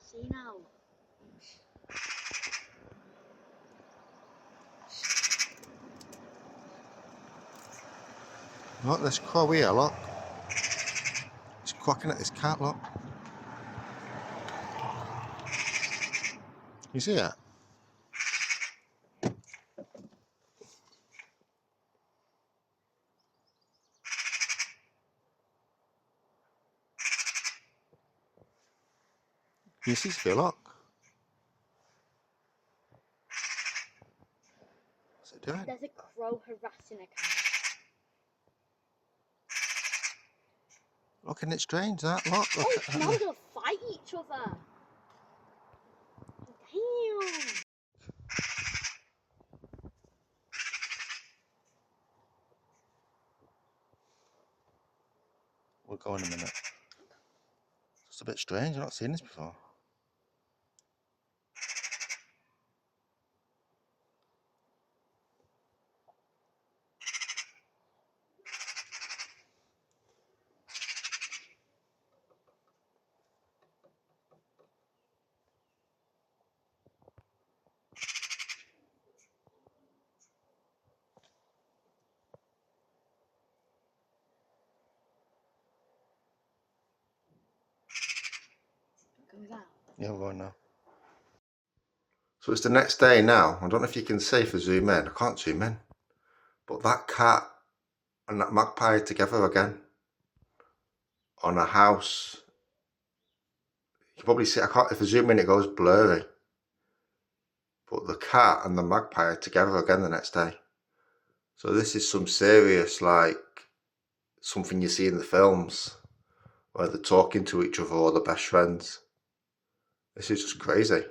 See now. Look, there's crow here, look. He's quacking at this cat, look. You see that? You see Phil, look. What's it doing? There's a crow harassing a cat. Look, isn't it strange that? Look, look. Oh, now we're gonna fight each other. Damn. We'll go in a minute. It's a bit strange, I've not seen this before. Goes out. Yeah, we're going now. So it's the next day now. I don't know if you can see if I zoom in. I can't zoom in. But that cat and that magpie are together again. On a house. You can probably see, I can't, if I zoom in it goes blurry. But the cat and the magpie are together again the next day. So this is some serious, like, something you see in the films. Where they're talking to each other or they're best friends. This is just crazy.